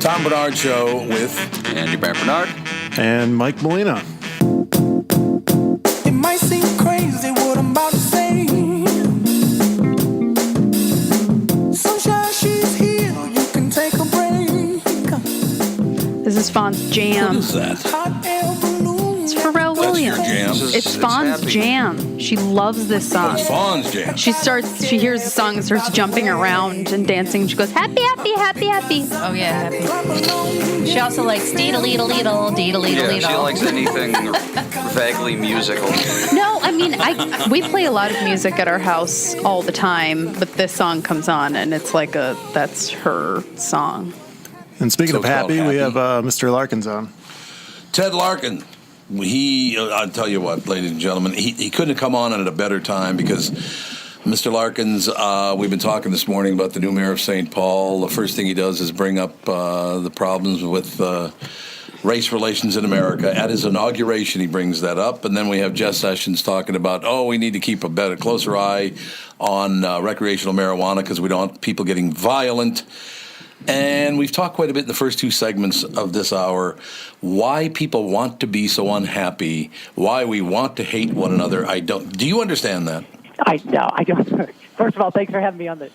Tom Barnard Show with Andy Barnard and Mike Molina. It might seem crazy what I'm about to say. Sunshine, she's here. You can take a break. This is Fawn's jam. What is that? Hot air balloon. It's Pharrell Williams. That's your jam? It's Fawn's happy. jam. She loves this song. It's Fawn's jam. She hears the song and starts jumping around and dancing. She goes, happy, happy, happy, happy. Oh, yeah, happy. She also likes dee-da-lee-da-lee-da, dee-da-lee-da-lee-da. Yeah, she likes anything vaguely musical. No, I mean, we play a lot of music at our house all the time, but this song comes on and it's like that's her song. And speaking So of it's called happy, we Happy. have Mr. Larkins on. Ted Larkin. I'll tell you what, ladies and gentlemen, he couldn't have come on at a better time because Mr. Larkins, we've been talking this morning about the new mayor of St. Paul. The first thing he does is bring up the problems with race relations in America. At his inauguration, he brings that up. And then we have Jeff Sessions talking about, we need to keep a closer eye on recreational marijuana because we don't want people getting violent. And we've talked quite a bit in the first two segments of this hour why people want to be so unhappy, why we want to hate one another. Do you understand that? No, I don't. First of all, thanks for having me on the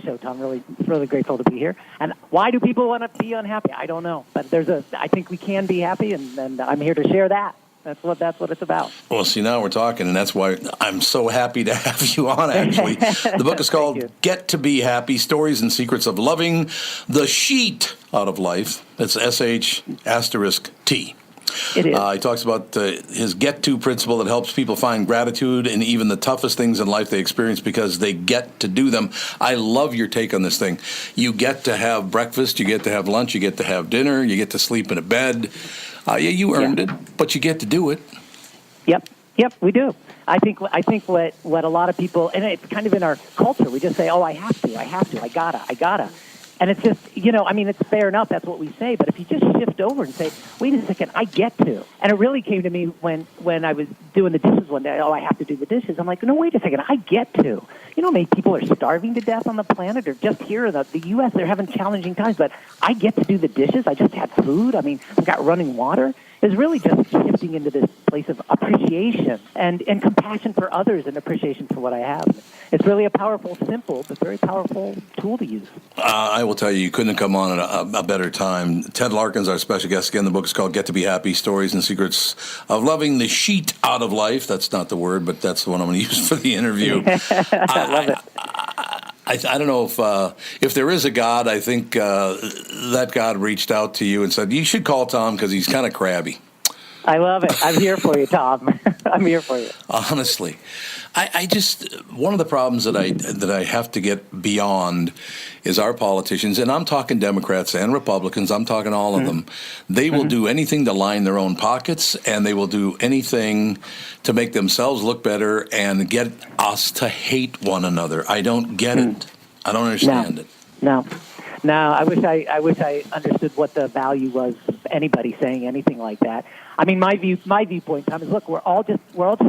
show, Tom. Really grateful to be here. And why do people want to be unhappy? I don't know. But I think we can be happy, and I'm here to share that. That's what it's about. Well, see, now we're talking, and that's why I'm so happy to have you on, actually. The book is called Get to Be Happy, Stories and Secrets of Loving the Sheet Out of Life. It's S-H*T. It is. He talks about his get-to principle that helps people find gratitude in even the toughest things in life they experience because they get to do them. I love your take on this thing. You get to have breakfast, you get to have lunch, you get to have dinner, you get to sleep in a bed. You earned it, but you get to do it. Yep, we do. I think what a lot of people, and it's kind of in our culture, we just say, I have to, I gotta. And it's just, it's fair enough, that's what we say, but if you just shift over and say, wait a second, I get to. And it really came to me when I was doing the dishes one day, I have to do the dishes. I'm like, no, wait a second, I get to. You know how many people are starving to death on the planet, or just here in the U.S., they're having challenging times, but I get to do the dishes, I just had food, I've got running water. Is really just shifting into this place of appreciation and compassion for others and appreciation for what I have. It's really a powerful, simple, but very powerful tool to use. I will tell you, you couldn't have come on at a better time. Ted Larkin's our special guest. Again, the book is called Get to Be Happy, Stories and Secrets of Loving the Sheet Out of Life. That's not the word, but that's the one I'm going to use for the interview. I love it. I don't know if there is a God. I think that God reached out to you and said, you should call Tom because he's kind of crabby. I love it. I'm here for you, Tom. I'm here for you. Honestly, I just one of the problems that I have to get beyond is our politicians, and I'm talking Democrats and Republicans. I'm talking all of them. They will do anything to line their own pockets, and they will do anything to make themselves look better and get us to hate one another. I don't get it. I don't understand it. No. I wish I understood what the value was of anybody saying anything like that. I mean, my viewpoint, Tom, is look, we're all just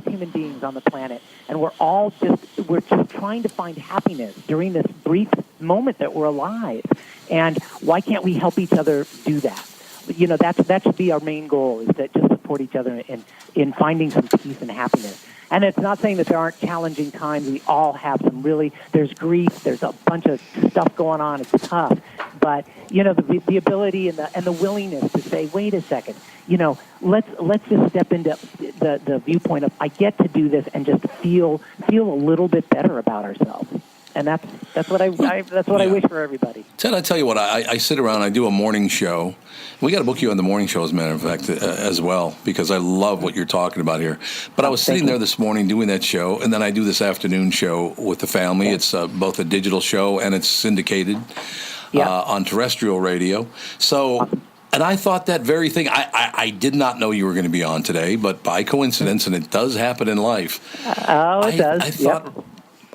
human beings on the planet, and we're just trying to find happiness during this brief moment that we're alive. And why can't we help each other do that? That should be our main goal, is to just support each other in finding some peace and happiness. And it's not saying that there aren't challenging times. We all have there's grief, there's a bunch of stuff going on. It's tough. But, the ability and the willingness to say, wait a second, let's just step into the viewpoint of I get to do this and just feel a little bit better about ourselves. And that's what I wish for everybody. Ted, I tell you what, I sit around, I do a morning show. We got to book you on the morning show, as a matter of fact, as well, because I love what you're talking about here. But I was sitting there this morning doing that show, and then I do this afternoon show with the family. Yeah. It's both a digital show and it's syndicated on terrestrial radio. So, and I thought that very thing. I did not know you were going to be on today, but by coincidence, and it does happen in life. It does. I thought.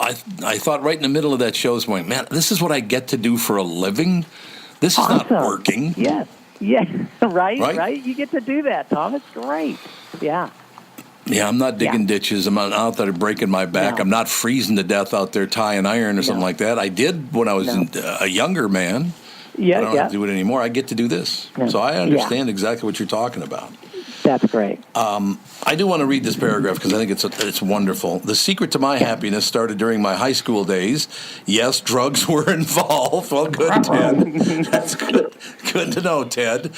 I thought right in the middle of that show, I was going, man, this is what I get to do for a living? This is not working. Yes, right? You get to do that, Tom. It's great. Yeah. Yeah, I'm not digging ditches. I'm not out there breaking my back. No. I'm not freezing to death out there tying iron or something like that. I did when I was a younger man. Yeah, I don't yeah. have to do it anymore. I get to do this. Yeah. So I understand exactly what you're talking about. That's great. I do want to read this paragraph because I think it's wonderful. The secret to my happiness started during my high school days. Yes, drugs were involved. Well, good, Ted. That's good. Good to know, Ted.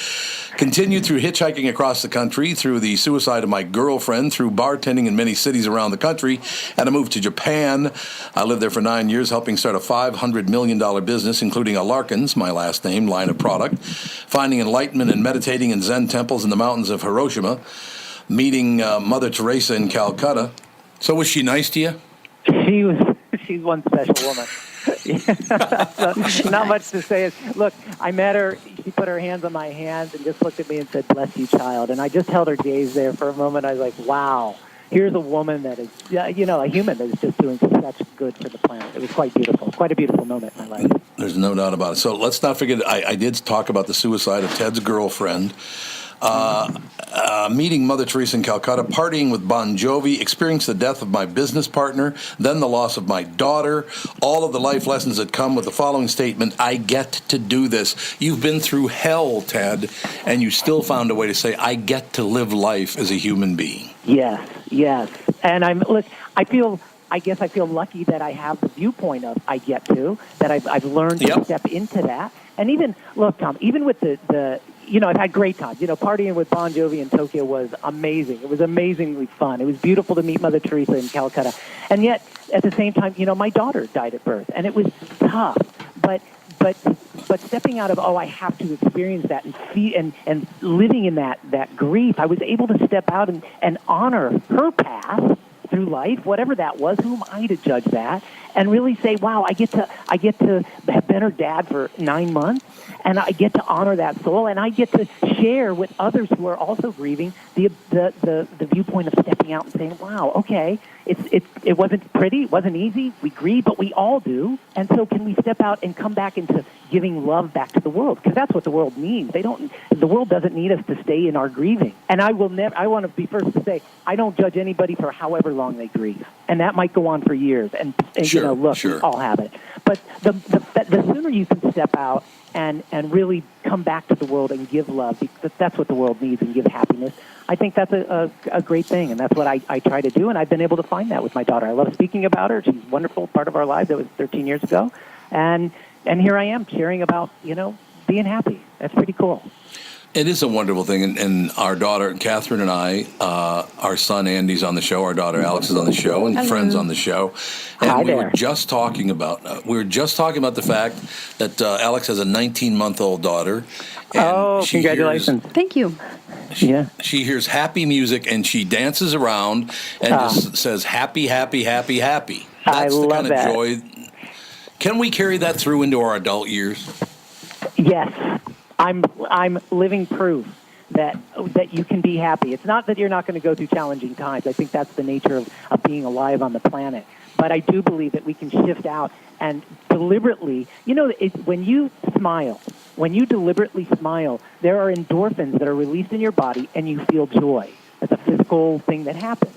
Continued through hitchhiking across the country, through the suicide of my girlfriend, through bartending in many cities around the country, and I moved to Japan. I lived there for 9 years, helping start a $500 million business, including a Larkins, my last name, line of product, finding enlightenment and meditating in Zen temples in the mountains of Hiroshima, meeting Mother Teresa in Calcutta. So was she nice to you? She's one special woman. So, not much to say. Look, I met her. She put her hands on my hands and just looked at me and said, "Bless you, child." And I just held her gaze there for a moment. I was like, "Wow, here's a woman that is, a human that is just doing such good for the planet." It was quite beautiful. Quite a beautiful moment in my life. There's no doubt about it. So let's not forget, I did talk about the suicide of Ted's girlfriend. Meeting Mother Teresa in Calcutta, partying with Bon Jovi, experienced the death of my business partner, then the loss of my daughter, all of the life lessons that come with the following statement: I get to do this. You've been through hell, Ted, and you still found a way to say, I get to live life as a human being. Yes. And I guess I feel lucky that I have the viewpoint of I get to, that I've learned to step into that. And even, look, Tom, even with the I've had great times. Partying with Bon Jovi in Tokyo was amazing. It was amazingly fun. It was beautiful to meet Mother Teresa in Calcutta. And yet, at the same time, my daughter died at birth, and it was tough. But stepping out of, I have to experience that and see and living in that grief, I was able to step out and honor her path through life, whatever that was. Who am I to judge that? And really say, wow, I get to have been her dad for 9 months, and I get to honor that soul, and I get to share with others who are also grieving the viewpoint of stepping out and saying, wow, okay, it wasn't pretty, it wasn't easy, we grieve, but we all do, and so can we step out and come back into giving love back to the world? Because that's what the world needs. The world doesn't need us to stay in our grieving. And I want to be first to say, I don't judge anybody for however long they grieve, and that might go on for years. And sure, look, sure. We all have it. But the sooner you can step out and really come back to the world and give love, because that's what the world needs, and give happiness, I think that's a great thing, and that's what I try to do, and I've been able to find that with my daughter. I love speaking about her. She's a wonderful part of our lives. That was 13 years ago. And here I am sharing about, being happy. That's pretty cool. It is a wonderful thing, and our daughter, Catherine, and I, our son Andy's on the show, our daughter Alex is on the show, and friends on the show. And Hi we there. were just talking about the fact that Alex has a 19-month-old daughter. And congratulations. Thank you. She hears happy music, and she dances around and just says, happy, happy, happy, happy. That's I love the kind that. of joy. Can we carry that through into our adult years? Yes. I'm living proof that you can be happy. It's not that you're not going to go through challenging times. I think that's the nature of being alive on the planet. But I do believe that we can shift out and deliberately, when you deliberately smile, there are endorphins that are released in your body and you feel joy. That's a physical thing that happens.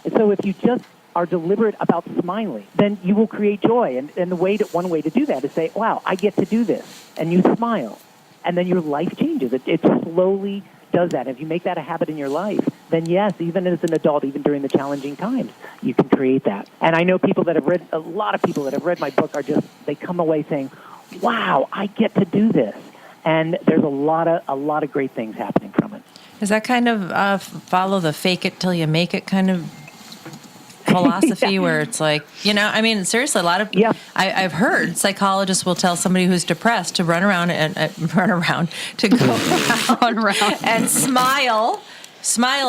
And so if you just are deliberate about smiling, then you will create joy. And one way to do that is say, wow, I get to do this. And you smile. And then your life changes. It slowly does that. If you make that a habit in your life, then yes, even as an adult, even during the challenging times, you can create that. And I know a lot of people that have read my book they come away saying, wow, I get to do this. And there's a lot of great things happening from it. Is that kind of follow the fake it till you make it kind of philosophy where it's like, seriously, a lot of, I've heard psychologists will tell somebody who's depressed to run around to go around and smile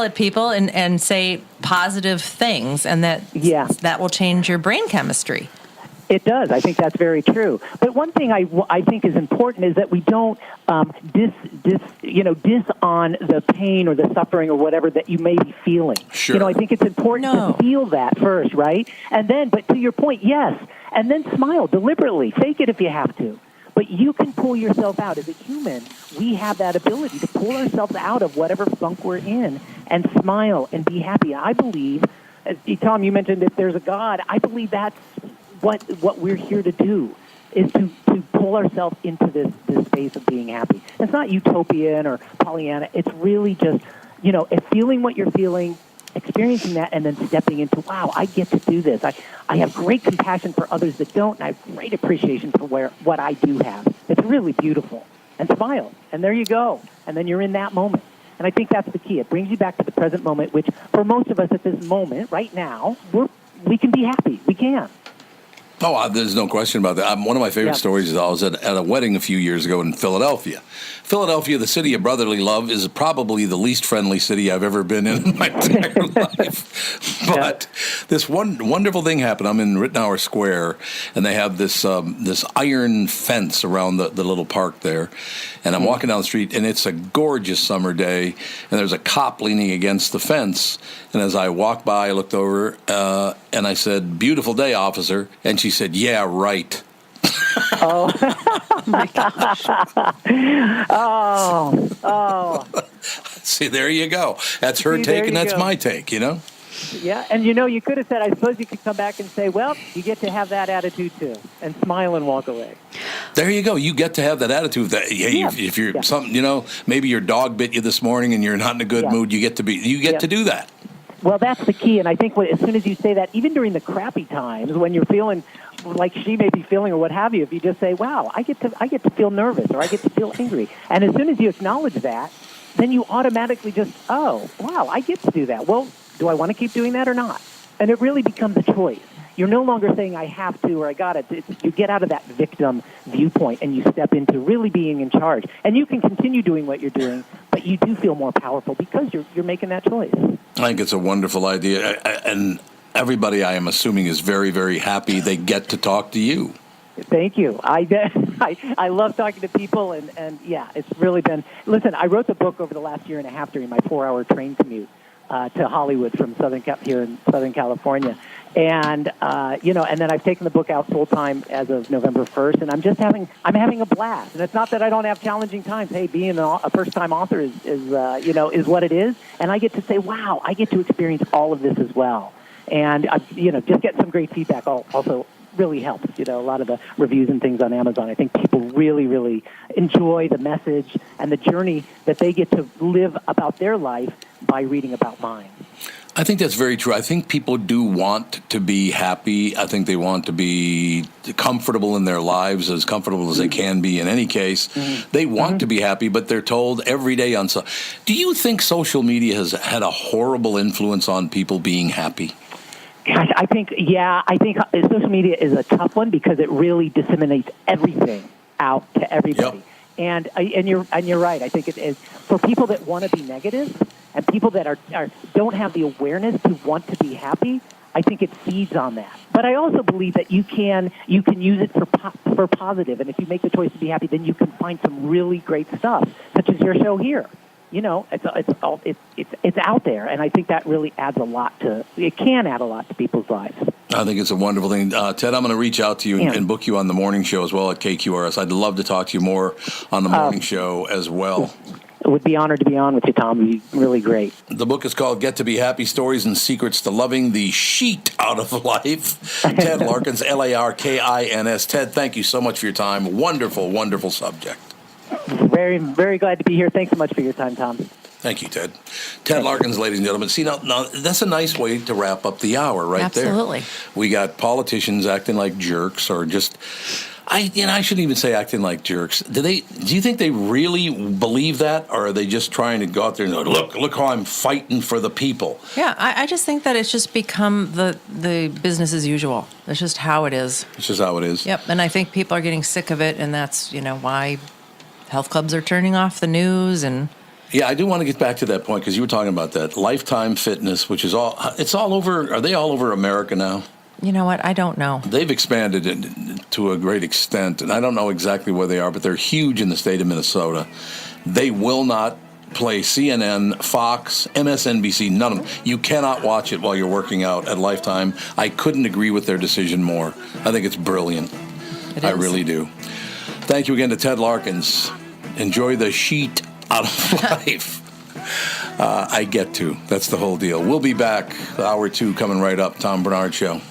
at people and say positive things, and that will change your brain chemistry. It does. I think that's very true. But one thing I think is important is that we don't diss on the pain or the suffering or whatever that you may be feeling. Sure. I think it's important to feel that first, right? And then, but to your point, yes, and then smile deliberately. Fake it if you have to. But you can pull yourself out. As a human, we have that ability to pull ourselves out of whatever funk we're in and smile and be happy. I believe, Tom, you mentioned if there's a God, I believe that's what we're here to do, is to pull ourselves into this space of being happy. It's not utopian or Pollyanna. It's really just, feeling what you're feeling, experiencing that, and then stepping into, wow, I get to do this. I have great compassion for others that don't, and I have great appreciation for what I do have. It's really beautiful. And smile, and there you go. And then you're in that moment. And I think that's the key. It brings you back to the present moment, which for most of us at this moment, right now, we can be happy. We can. Oh, there's no question about that. One of my favorite stories is I was at a wedding a few years ago in Philadelphia. Philadelphia, the city of brotherly love, is probably the least friendly city I've ever been in my entire life. But this wonderful thing happened. I'm in Rittenhour Square, and they have this iron fence around the little park there. And I'm walking down the street, and it's a gorgeous summer day, and there's a cop leaning against the fence. And as I walked by, I looked over, and I said, "Beautiful day, officer." And she said, "Yeah, right." Oh. My gosh. Oh. See, there you go. That's her take, and that's my take, Yeah, and you could have said, I suppose you could come back and say, well, you get to have that attitude too, and smile and walk away. There you go. You get to have that attitude. If you're something, maybe your dog bit you this morning and you're not in a good mood, you get to do that. Well, that's the key, and I think as soon as you say that, even during the crappy times when you're feeling like she may be feeling or what have you, if you just say, "Wow, I get to feel nervous," or "I get to feel angry," and as soon as you acknowledge that, then you automatically just, "Oh, wow, I get to do that." Well, do I want to keep doing that or not? And it really becomes a choice. You're no longer saying, "I have to" or "I got it." You get out of that victim viewpoint and you step into really being in charge. And you can continue doing what you're doing, but you do feel more powerful because you're making that choice. I think it's a wonderful idea. And everybody, I am assuming, is very, very happy they get to talk to you. Thank you. I love talking to people, and yeah, it's really been... Listen, I wrote the book over the last year and a half during my 4-hour train commute to Hollywood from here in Southern California. And, and then I've taken the book out full-time as of November 1st, and I'm having a blast. And it's not that I don't have challenging times. Hey, being a first-time author is what it is. And I get to say, wow, I get to experience all of this as well. And, just get some great feedback also really helps. A lot of the reviews and things on Amazon, I think people really, really enjoy the message and the journey that they get to live about their life by reading about mine. I think that's very true. I think people do want to be happy. I think they want to be comfortable in their lives, as comfortable as they can be in any case. Mm-hmm. They want to be happy, but they're told every day on... Do you think social media has had a horrible influence on people being happy? Gosh, I think social media is a tough one because it really disseminates everything out to everybody. Yep. And you're right. I think it is for people that want to be negative and people that don't have the awareness to want to be happy. I think it feeds on that. But I also believe that you can use it for positive. And if you make the choice to be happy, then you can find some really great stuff, such as your show here. It's out there, and I think that really adds a lot to people's lives. I think it's a wonderful thing. Ted, I'm going to reach out to you and book you on the morning show as well at KQRS. I'd love to talk to you more on the morning show as well. I would be honored to be on with you, Tom. It would be really great. The book is called Get to Be Happy, Stories and Secrets to Loving the Sheet Out of Life. Ted Larkins, Larkins. Ted, thank you so much for your time. Wonderful, wonderful subject. Very, very glad to be here. Thanks so much for your time, Tom. Thank you, Ted. Ted Larkins, ladies and gentlemen. See, now that's a nice way to wrap up the hour right there. Absolutely. We got politicians acting like jerks or just... I shouldn't even say acting like jerks. Do you think they really believe that, or are they just trying to go out there and go, look how I'm fighting for the people? Yeah, I just think that it's just become the business as usual. That's just how it is. It's just how it is. Yep, and I think people are getting sick of it, and that's why health clubs are turning off the news and... Yeah, I do want to get back to that point because you were talking about that Lifetime Fitness, which is it's all over. Are they all over America now? You know what? I don't know. They've expanded it to a great extent, and I don't know exactly where they are, but they're huge in the state of Minnesota. They will not play CNN, Fox, MSNBC, none of them. You cannot watch it while you're working out at Lifetime. I couldn't agree with their decision more. I think it's brilliant. I really do. Thank you again to Ted Larkins. Enjoy the sheet out of life. I get to. That's the whole deal. We'll be back. Hour 2 coming right up. Tom Barnard Show.